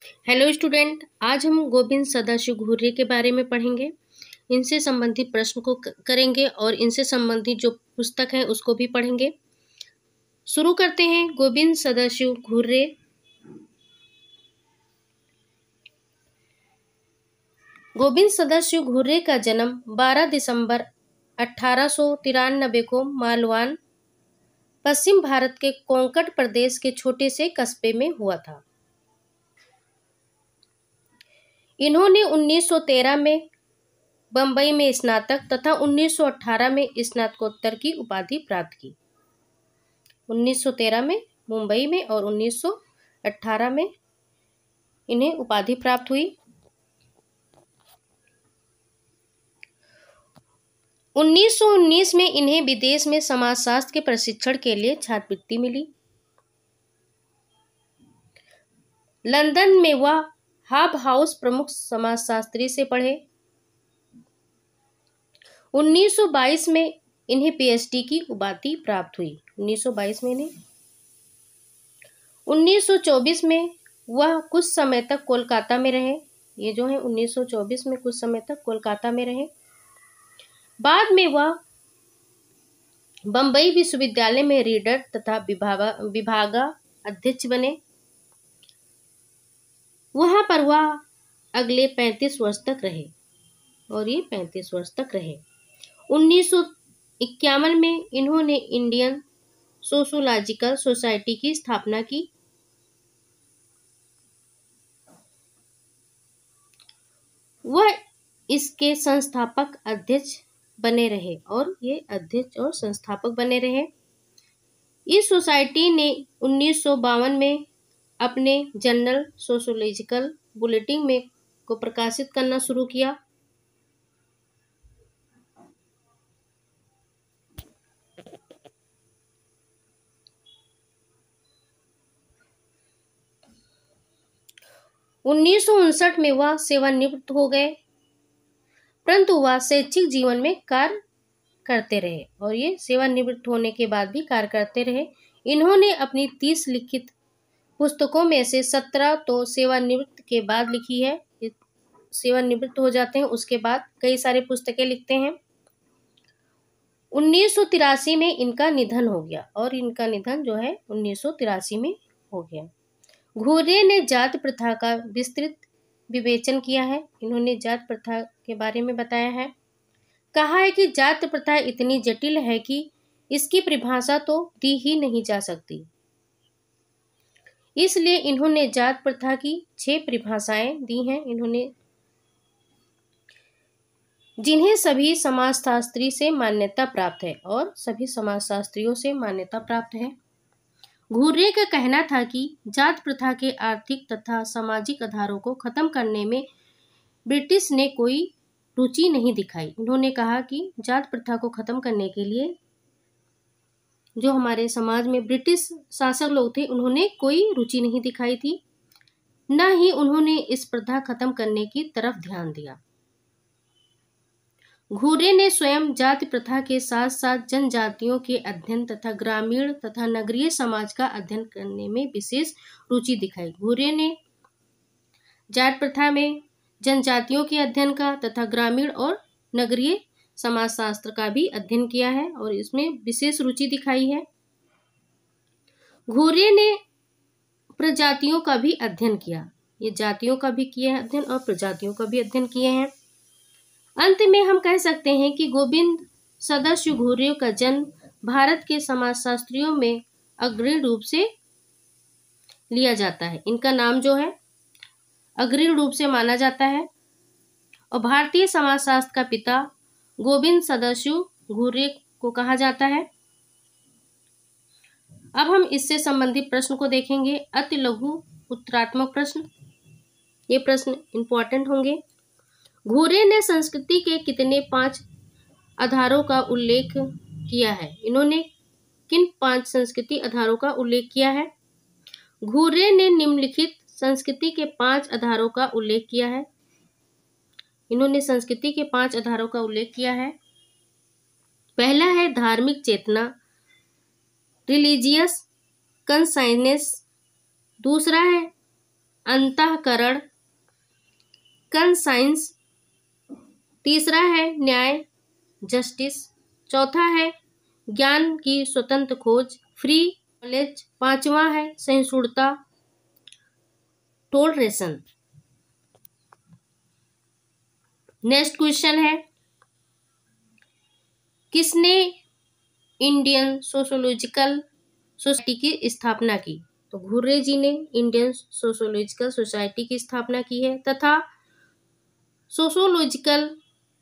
Hello student, आज हम गोविंद सदाशिव घुर्रे के बारे में पढ़ेंगे। इनसे संबंधित प्रश्न को करेंगे और इनसे संबंधित जो पुस्तक है उसको भी पढ़ेंगे। शुरू करते हैं। गोविंद सदाशिव घुर्रे। गोविंद सदाशिव घुर्रे का जन्म 12 दिसंबर 1893 को मालवान, पश्चिम भारत के कोंकण प्रदेश के छोटे से कस्बे में हुआ था। इन्होंने 1913 में बंबई में स्नातक तथा 1918 में स्नातकोत्तर की उपाधि प्राप्त की। 1913 में मुंबई में और 1918 में इन्हें उपाधि प्राप्त हुई। 1919 में इन्हें विदेश में समाजशास्त्र के प्रशिक्षण के लिए छात्रवृत्ति मिली। लंदन में वह हाब हाउस प्रमुख समाजशास्त्री से पढ़े। 1922 में इन्हें पीएचडी की उपाधि प्राप्त हुई। 1922 में इन्हें 1924 में वह कुछ समय तक कोलकाता में रहे। ये जो है 1924 में कुछ समय तक कोलकाता में रहे। बाद में वह बंबई विश्वविद्यालय में रीडर तथा विभागाध्यक्ष बने। वहां पर वह अगले 35 वर्ष तक रहे और ये 35 वर्ष तक रहे। 1951 में इन्होंने इंडियन सोशियोलॉजिकल सोसाइटी की स्थापना की। वह इसके संस्थापक अध्यक्ष बने रहे और ये अध्यक्ष और संस्थापक बने रहे। इस सोसाइटी ने 1952 में अपने जर्नल सोशियोलॉजिकल बुलेटिन में को प्रकाशित करना शुरू किया। उन्नीस में वह सेवानिवृत्त हो गए, परंतु वह शैक्षिक जीवन में कार्य करते रहे और ये सेवानिवृत्त होने के बाद भी कार्य करते रहे। इन्होंने अपनी 30 लिखित पुस्तकों में से 17 तो सेवानिवृत्त के बाद लिखी है। सेवानिवृत्त हो जाते हैं उसके बाद कई सारे पुस्तकें लिखते हैं। 1983 में इनका निधन हो गया और इनका निधन जो है 1983 में हो गया। घुर्रे ने जाति प्रथा का विस्तृत विवेचन किया है। इन्होंने जाति प्रथा के बारे में बताया है। कहा है कि जाति प्रथा इतनी जटिल है कि इसकी परिभाषा तो दी ही नहीं जा सकती। इसलिए इन्होंने जाति प्रथा की 6 परिभाषाएं दी हैं। इन्होंने जिन्हें सभी समाजशास्त्री से मान्यता प्राप्त है और सभी समाजशास्त्रियों से मान्यता प्राप्त है। घुर्रे का कहना था कि जाति प्रथा के आर्थिक तथा सामाजिक आधारों को खत्म करने में ब्रिटिश ने कोई रुचि नहीं दिखाई। उन्होंने कहा कि जाति प्रथा को खत्म करने के लिए जो हमारे समाज में ब्रिटिश शासक लोग थे उन्होंने कोई रुचि नहीं दिखाई थी, न ही उन्होंने इस प्रथा खत्म करने की तरफ ध्यान दिया। घुर्रे ने स्वयं जाति प्रथा के साथ साथ जनजातियों के अध्ययन तथा ग्रामीण तथा नगरीय समाज का अध्ययन करने में विशेष रुचि दिखाई। घुर्रे ने जाति प्रथा में जनजातियों के अध्ययन का तथा ग्रामीण और नगरीय समाजशास्त्र का भी अध्ययन किया है और इसमें विशेष रुचि दिखाई है। घुर्रे ने प्रजातियों का भी अध्ययन किया। ये जातियों का भी किया है अध्ययन और प्रजातियों का भी अध्ययन किए हैं। अंत में हम कह सकते हैं कि गोविंद सदाशिव घुर्रे का जन्म भारत के समाजशास्त्रियों में अग्रणी रूप से लिया जाता है। इनका नाम जो है अग्रणी रूप से माना जाता है और भारतीय समाजशास्त्र का पिता गोविंद सदाशिव घुर्रे को कहा जाता है। अब हम इससे संबंधित प्रश्न को देखेंगे। अति लघु उत्तरात्मक प्रश्न, ये प्रश्न इंपॉर्टेंट होंगे। घुर्रे ने संस्कृति के कितने 5 आधारों का उल्लेख किया है? इन्होंने किन 5 संस्कृति आधारों का उल्लेख किया है? घुर्रे ने निम्नलिखित संस्कृति के 5 आधारों का उल्लेख किया है। इन्होंने संस्कृति के 5 आधारों का उल्लेख किया है। पहला है धार्मिक चेतना, रिलीजियस कंसाइनेस। दूसरा है अंतःकरण, कंसाइंस। तीसरा है न्याय, जस्टिस। चौथा है ज्ञान की स्वतंत्र खोज, फ्री नॉलेज। पांचवा है सहिष्णुता, टोलरेशन। नेक्स्ट क्वेश्चन है, किसने इंडियन सोशियोलॉजिकल सोसाइटी की स्थापना की? तो घुर्रे जी ने इंडियन सोशियोलॉजिकल सोसाइटी की स्थापना की है तथा सोशियोलॉजिकल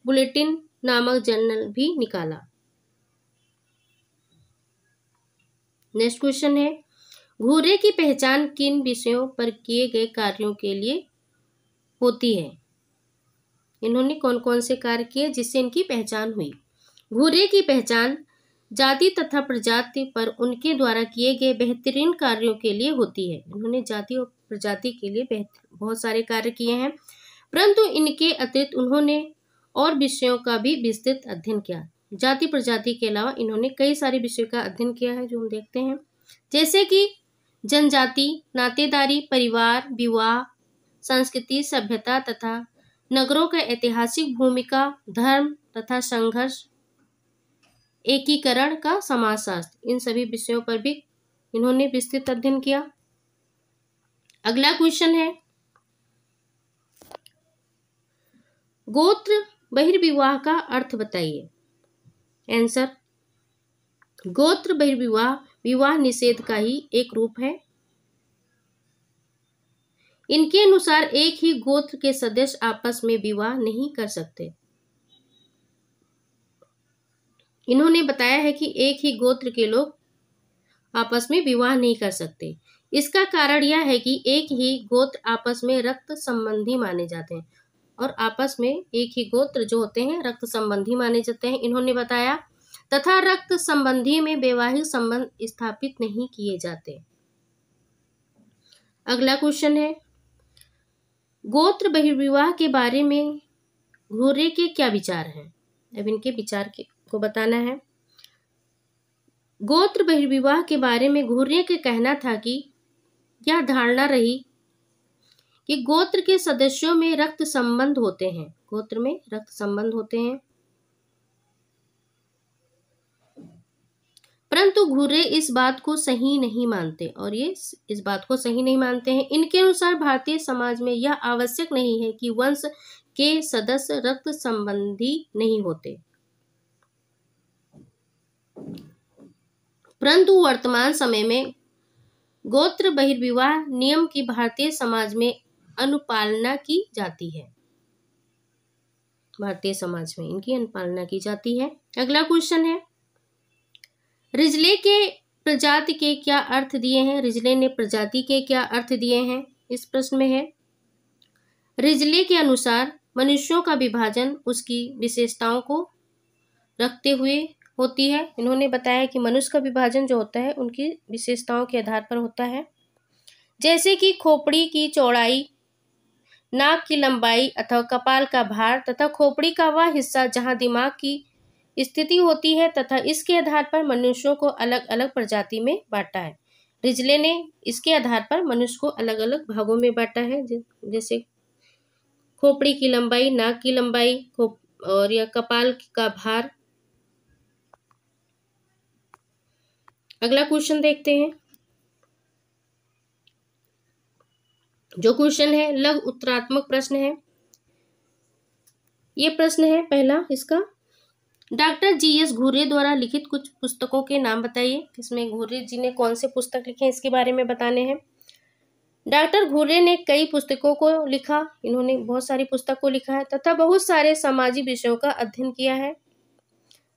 बुलेटिन नामक जर्नल भी निकाला। नेक्स्ट क्वेश्चन है, घुर्रे की पहचान किन विषयों पर किए गए कार्यों के लिए होती है? इन्होंने कौन कौन से कार्य किए जिससे इनकी पहचान हुई? घुर्रे की पहचान जाति तथा प्रजाति पर उनके द्वारा किए गए बेहतरीन कार्यों के लिए होती है। इन्होंने जाति और प्रजाति के लिए बहुत सारे कार्य किए हैं, परंतु इनके अतिरिक्त उन्होंने और विषयों का भी विस्तृत अध्ययन किया। जाति प्रजाति के अलावा इन्होंने कई सारे विषयों का अध्ययन किया है जो हम देखते हैं, जैसे कि जनजाति, नातेदारी, परिवार, विवाह, संस्कृति, सभ्यता तथा नगरों का ऐतिहासिक भूमिका, धर्म तथा संघर्ष, एकीकरण का समाजशास्त्र। इन सभी विषयों पर भी इन्होंने विस्तृत अध्ययन किया। अगला क्वेश्चन है, गोत्र बहिर्विवाह का अर्थ बताइए। आंसर, गोत्र बहिर्विवाह विवाह निषेध का ही एक रूप है। इनके अनुसार एक ही गोत्र के सदस्य आपस में विवाह नहीं कर सकते। इन्होंने बताया है कि एक ही गोत्र के लोग आपस में विवाह नहीं कर सकते। इसका कारण यह है कि एक ही गोत्र आपस में रक्त संबंधी माने जाते हैं और आपस में एक ही गोत्र जो होते हैं रक्त संबंधी माने जाते हैं, इन्होंने बताया, तथा रक्त संबंधी में वैवाहिक संबंध स्थापित नहीं किए जाते। अगला क्वेश्चन है, गोत्र बहिर्विवाह के बारे में घुर्रे के क्या विचार हैं? अब इनके विचार को बताना है। गोत्र बहिर्विवाह के बारे में घुर्रे का कहना था कि यह धारणा रही कि गोत्र के सदस्यों में रक्त संबंध होते हैं, गोत्र में रक्त संबंध होते हैं, परंतु घुर्रे इस बात को सही नहीं मानते और ये इस बात को सही नहीं मानते हैं। इनके अनुसार भारतीय समाज में यह आवश्यक नहीं है कि वंश के सदस्य रक्त संबंधी नहीं होते, परंतु वर्तमान समय में गोत्र बहिर्विवाह नियम की भारतीय समाज में अनुपालना की जाती है। भारतीय समाज में इनकी अनुपालना की जाती है। अगला क्वेश्चन है, रिजले के प्रजाति के क्या अर्थ दिए हैं? रिजले ने प्रजाति के क्या अर्थ दिए हैं? इस प्रश्न में है, रिजले के अनुसार मनुष्यों का विभाजन उसकी विशेषताओं को रखते हुए होती है। इन्होंने बताया कि मनुष्य का विभाजन जो होता है उनकी विशेषताओं के आधार पर होता है, जैसे कि खोपड़ी की चौड़ाई, नाक की लंबाई अथवा कपाल का भार तथा खोपड़ी का वह हिस्सा जहां दिमाग की स्थिति होती है, तथा इसके आधार पर मनुष्यों को अलग अलग प्रजाति में बांटा है। रिजले ने इसके आधार पर मनुष्य को अलग अलग भागों में बांटा है, जैसे खोपड़ी की लंबाई, नाक की लंबाई और या कपाल का भार। अगला क्वेश्चन देखते हैं। जो क्वेश्चन है लघु उत्तरात्मक प्रश्न है। ये प्रश्न है पहला इसका, डॉक्टर जीएस घुर्रे द्वारा लिखित कुछ पुस्तकों के नाम बताइए। इसमें घुर्रे जी ने कौन से पुस्तक लिखे हैं इसके बारे में बताने हैं। डॉक्टर घुर्रे ने कई पुस्तकों को लिखा, इन्होंने बहुत सारी पुस्तकों लिखा है तथा बहुत सारे सामाजिक विषयों का अध्ययन किया है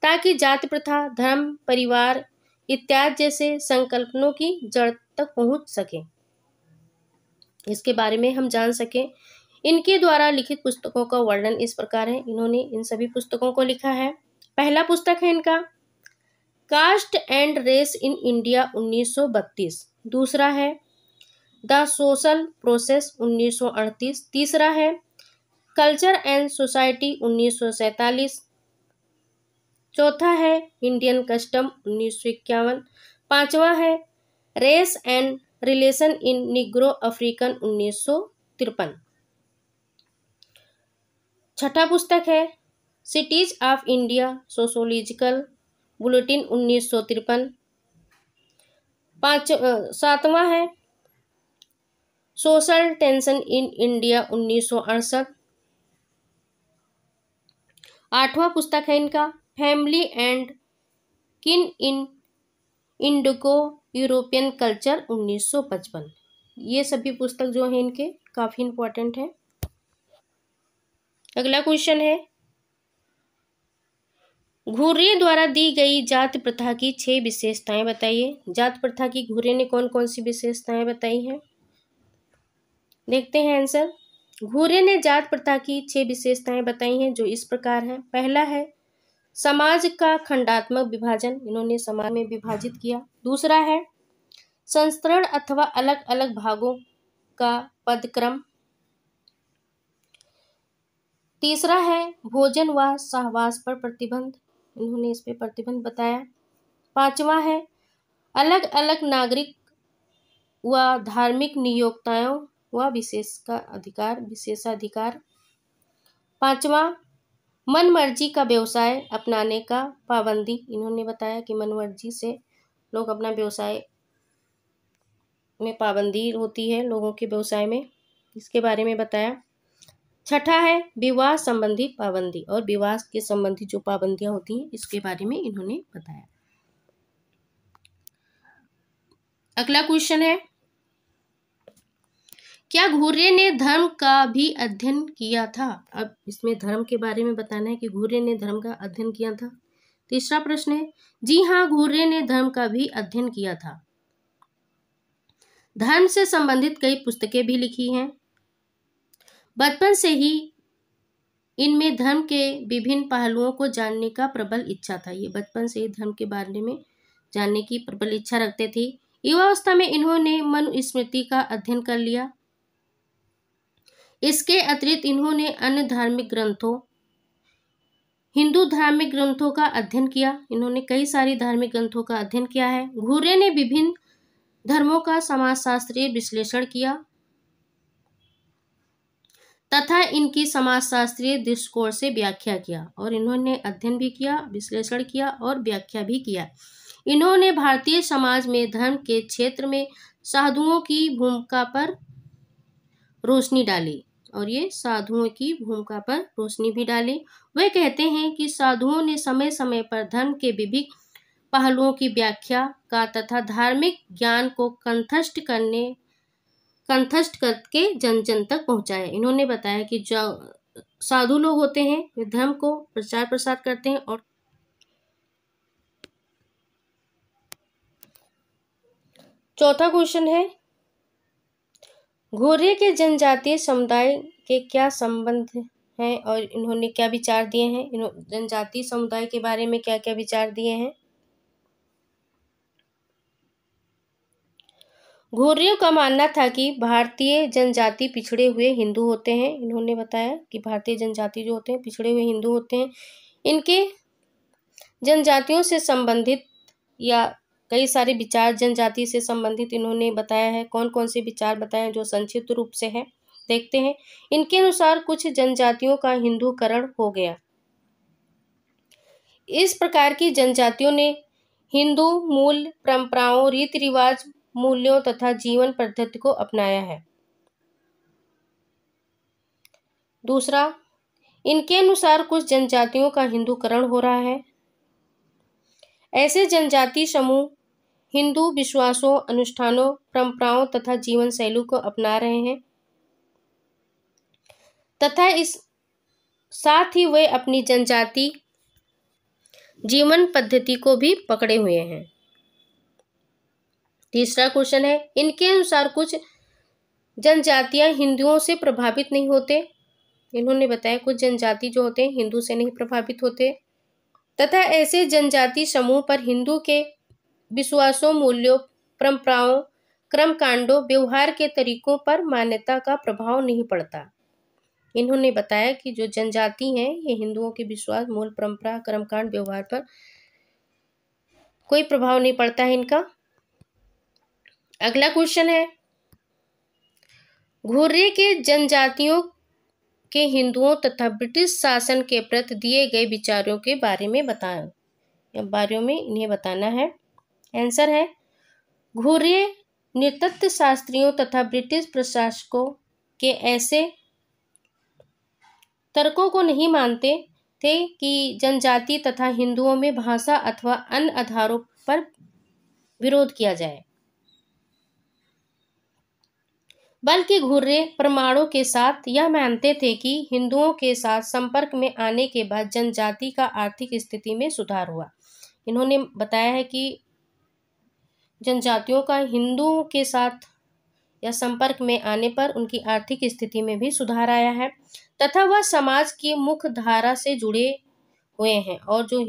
ताकि जाति प्रथा, धर्म, परिवार इत्यादि जैसे संकल्पनों की जड़ तक पहुंच सके, इसके बारे में हम जान सकें। इनके द्वारा लिखित पुस्तकों का वर्णन इस प्रकार है। इन्होंने इन सभी पुस्तकों को लिखा है। पहला पुस्तक है इनका caste and race in India 1932, दूसरा है द सोशल प्रोसेस 1938, तीसरा है कल्चर एंड सोसाइटी 1947, चौथा है इंडियन कस्टम 1951, पांचवा है race and relation in negro African 1953। छठा पुस्तक है cities of India sociological bulletin 1953। सातवां है सोशल टेंशन इन इंडिया 1968। आठवां पुस्तक है इनका फैमिली एंड किन इन इंडिको यूरोपियन कल्चर 1955। ये सभी पुस्तक जो है इनके काफी इंपॉर्टेंट है। अगला क्वेश्चन है घुर्रे द्वारा दी गई जाति प्रथा की 6 विशेषताएं बताइए। जाति प्रथा की घुर्रे ने कौन कौन सी विशेषताएं बताई हैं, देखते हैं आंसर। घुर्रे ने जाति प्रथा की 6 विशेषताएं बताई हैं जो इस प्रकार है। पहला है समाज का खंडात्मक विभाजन, इन्होंने समाज में विभाजित किया। दूसरा है संस्करण अथवा अलग अलग भागों का पदक्रम। तीसरा है भोजन व सहवास पर प्रतिबंध, इन्होंने इस पे प्रतिबंध बताया। पांचवा है अलग अलग नागरिक व धार्मिक नियोक्ताओं व विशेषाधिकार। पांचवा मन मर्जी का व्यवसाय अपनाने का पाबंदी, इन्होंने बताया कि मन मर्जी से लोग अपना व्यवसाय में पाबंदी होती है लोगों के व्यवसाय में, इसके बारे में बताया। छठा है विवाह संबंधी पाबंदी, और विवाह के संबंधी जो पाबंदियां होती हैं इसके बारे में इन्होंने बताया। अगला क्वेश्चन है क्या घुर्रे ने धर्म का भी अध्ययन किया था। अब इसमें धर्म के बारे में बताना है कि घुर्रे ने धर्म का अध्ययन किया था। तीसरा प्रश्न है जी हाँ घुर्रे ने धर्म का भी अध्ययन किया था। धर्म से संबंधित कई पुस्तकें भी लिखी हैं। बचपन से ही इनमें धर्म के विभिन्न पहलुओं को जानने का प्रबल इच्छा था। ये बचपन से ही धर्म के बारे में जानने की प्रबल इच्छा रखते थे। युवावस्था में इन्होंने मनुस्मृति का अध्ययन कर लिया। इसके अतिरिक्त इन्होंने अन्य धार्मिक ग्रंथों, हिंदू धार्मिक ग्रंथों का अध्ययन किया। इन्होंने कई सारी धार्मिक ग्रंथों का अध्ययन किया है। घुर्रे ने विभिन्न धर्मों का समाजशास्त्रीय विश्लेषण किया तथा इनकी समाजशास्त्रीय दृष्टिकोण से व्याख्या किया, और इन्होंने अध्ययन भी किया, विश्लेषण किया और व्याख्या भी किया। इन्होंने भारतीय समाज में धर्म के क्षेत्र में साधुओं की भूमिका पर रोशनी डाली, और ये साधुओं की भूमिका पर रोशनी भी डाली। वे कहते हैं कि साधुओं ने समय समय पर धर्म के विभिन्न पहलुओं की व्याख्या का तथा धार्मिक ज्ञान को कंठस्थ करके जन जन तक पहुंचाया। इन्होंने बताया कि जो साधु लोग होते हैं वे धर्म को प्रचार प्रसार करते हैं। और चौथा क्वेश्चन है घुर्रे के जनजातीय समुदाय के क्या संबंध हैं और इन्होंने क्या विचार दिए हैं। जनजातीय समुदाय के बारे में क्या क्या विचार दिए हैं। घुर्रियों का मानना था कि भारतीय जनजाति पिछड़े हुए हिंदू होते हैं। इन्होंने बताया कि भारतीय जनजाति जो होते हैं पिछड़े हुए हिंदू होते हैं। इनके जनजातियों से संबंधित या कई सारे विचार जनजाति से संबंधित इन्होंने बताया है। कौन कौन से विचार बताए हैं जो संक्षिप्त रूप से है देखते हैं। इनके अनुसार कुछ जनजातियों का हिंदूकरण हो गया। इस प्रकार की जनजातियों ने हिंदू मूल परंपराओं, रीति रिवाज, मूल्यों तथा जीवन पद्धति को अपनाया है। दूसरा, इनके अनुसार कुछ जनजातियों का हिंदूकरण हो रहा है। ऐसे जनजाति समूह हिंदू विश्वासों, अनुष्ठानों, परंपराओं तथा जीवन शैली को अपना रहे हैं तथा इस साथ ही वे अपनी जनजाति जीवन पद्धति को भी पकड़े हुए हैं। तीसरा क्वेश्चन है इनके अनुसार कुछ जनजातियां हिंदुओं से प्रभावित नहीं होते। इन्होंने बताया कुछ जनजाति जो होते हैं हिंदू से नहीं प्रभावित होते तथा ऐसे जनजाति समूह पर हिंदू के विश्वासों, मूल्यों, परंपराओं, कर्मकांडों, व्यवहार के तरीकों पर मान्यता का प्रभाव नहीं पड़ता। इन्होंने बताया कि जो जनजाति हैं ये हिंदुओं के विश्वास, मूल, परंपरा, कर्मकांड, व्यवहार पर कोई प्रभाव नहीं पड़ता है इनका। अगला क्वेश्चन है, घुर्रे के जनजातियों के हिंदुओं तथा ब्रिटिश शासन के प्रति दिए गए विचारों के बारे में बताएं। या बारे में इन्हें बताना है। आंसर है, घुर्रे नृतत्व शास्त्रियों तथा ब्रिटिश प्रशासकों के ऐसे तर्कों को नहीं मानते थे कि जनजाति तथा हिंदुओं में भाषा अथवा अन्य आधारों पर विरोध किया जाए, बल्कि घुर्रे प्रमाणों के साथ यह मानते थे कि हिंदुओं के साथ संपर्क में आने के बाद जनजाति का आर्थिक स्थिति में सुधार हुआ। इन्होंने बताया है कि जनजातियों का हिंदुओं के साथ या संपर्क में आने पर उनकी आर्थिक स्थिति में भी सुधार आया है तथा वह समाज की मुख्य धारा से जुड़े हुए हैं, और जो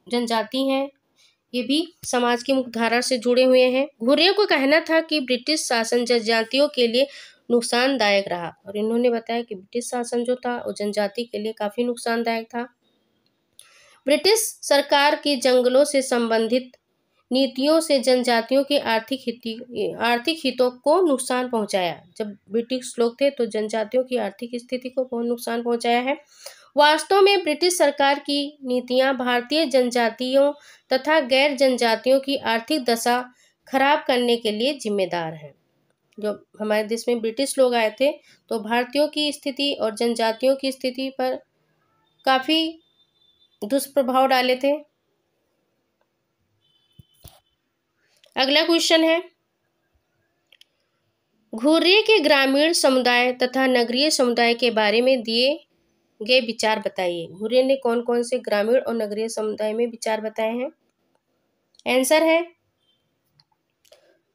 जनजाति हैं ये भी समाज की मुख्य धारा से जुड़े हुए हैं। घुर्रे को कहना था कि ब्रिटिश शासन जनजातियों के लिए नुकसानदायक रहा, और इन्होंने बताया कि ब्रिटिश शासन जो था वो जनजाति के लिए काफी नुकसानदायक था। ब्रिटिश सरकार की जंगलों से संबंधित नीतियों से जनजातियों के आर्थिक हितों को नुकसान पहुंचाया। जब ब्रिटिश लोग थे तो जनजातियों की आर्थिक स्थिति को बहुत नुकसान पहुंचाया है। वास्तव में ब्रिटिश सरकार की नीतियां भारतीय जनजातियों तथा गैर जनजातियों की आर्थिक दशा खराब करने के लिए जिम्मेदार हैं। जब हमारे देश में ब्रिटिश लोग आए थे तो भारतीयों की स्थिति और जनजातियों की स्थिति पर काफी दुष्प्रभाव डाले थे। अगला क्वेश्चन है, घुर्रे के ग्रामीण समुदाय तथा नगरीय समुदाय के बारे में दिए गए विचार बताइए। घुर्रे ने कौन कौन से ग्रामीण और नगरीय समुदाय में विचार बताए हैं? आंसर है,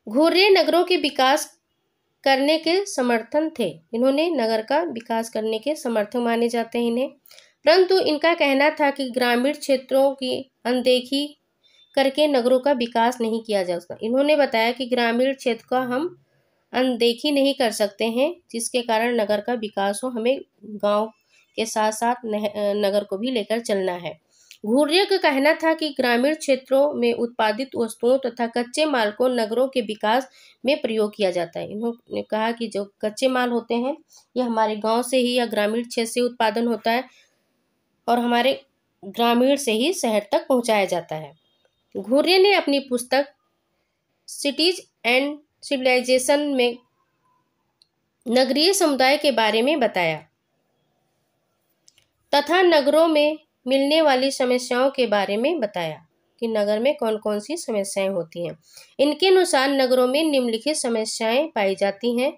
घुर्रे नगरों के विकास करने के समर्थन थे। इन्होंने नगर का विकास करने के समर्थक माने जाते हैं इन्हें, परंतु इनका कहना था कि ग्रामीण क्षेत्रों की अनदेखी करके नगरों का विकास नहीं किया जा सकता। इन्होंने बताया कि ग्रामीण क्षेत्र का हम अनदेखी नहीं कर सकते हैं, जिसके कारण नगर का विकास हो, हमें गांव के साथ साथ नगर को भी लेकर चलना है। घुर्रे का कहना था कि ग्रामीण क्षेत्रों में उत्पादित वस्तुओं तथा कच्चे माल को नगरों के विकास में प्रयोग किया जाता है। इन्होंने कहा कि जो कच्चे माल होते हैं ये हमारे गांव से ही या ग्रामीण क्षेत्र से उत्पादन होता है और हमारे ग्रामीण से ही शहर तक पहुंचाया जाता है। घुर्रे ने अपनी पुस्तक सिटीज एंड सिविलाइजेशन में नगरीय समुदाय के बारे में बताया तथा नगरों में मिलने वाली समस्याओं के बारे में बताया कि नगर में कौन कौन सी समस्याएं होती हैं। इनके अनुसार नगरों में निम्नलिखित समस्याएं पाई जाती हैं।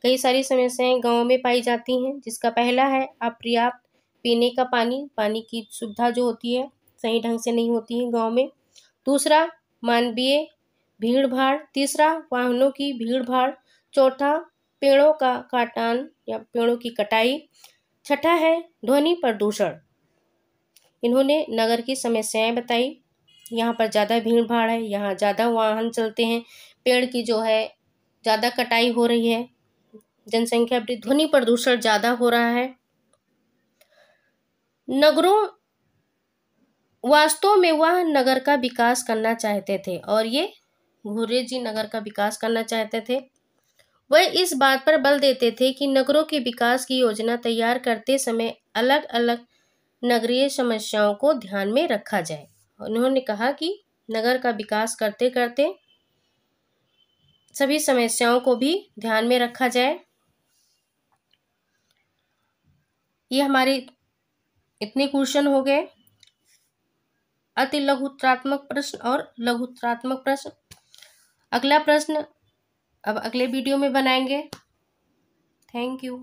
कई सारी समस्याएं गांव में पाई जाती हैं, जिसका पहला है अपर्याप्त पीने का पानी की सुविधा जो होती है सही ढंग से नहीं होती है गांव में। दूसरा, मानवीय भीड़ भाड़। तीसरा, वाहनों की भीड़ भाड़। चौथा, पेड़ों का काटान या पेड़ों की कटाई। छठा है ध्वनि प्रदूषण। इन्होंने नगर की समस्याएं बताई। यहाँ पर ज़्यादा भीड़ भाड़ है, यहाँ ज़्यादा वाहन चलते हैं, पेड़ की जो है ज़्यादा कटाई हो रही है, जनसंख्या वृद्धि, ध्वनि प्रदूषण ज़्यादा हो रहा है। नगरों वास्तव में वह नगर का विकास करना चाहते थे, और ये घुर्रे जी नगर का विकास करना चाहते थे। वह इस बात पर बल देते थे कि नगरों के विकास की योजना तैयार करते समय अलग अलग नगरीय समस्याओं को ध्यान में रखा जाए। उन्होंने कहा कि नगर का विकास करते करते सभी समस्याओं को भी ध्यान में रखा जाए। ये हमारे इतने क्वेश्चन हो गए, अति लघुत्तरात्मक प्रश्न और लघुत्तरात्मक प्रश्न। अगला प्रश्न अब अगले वीडियो में बनाएंगे। Thank you.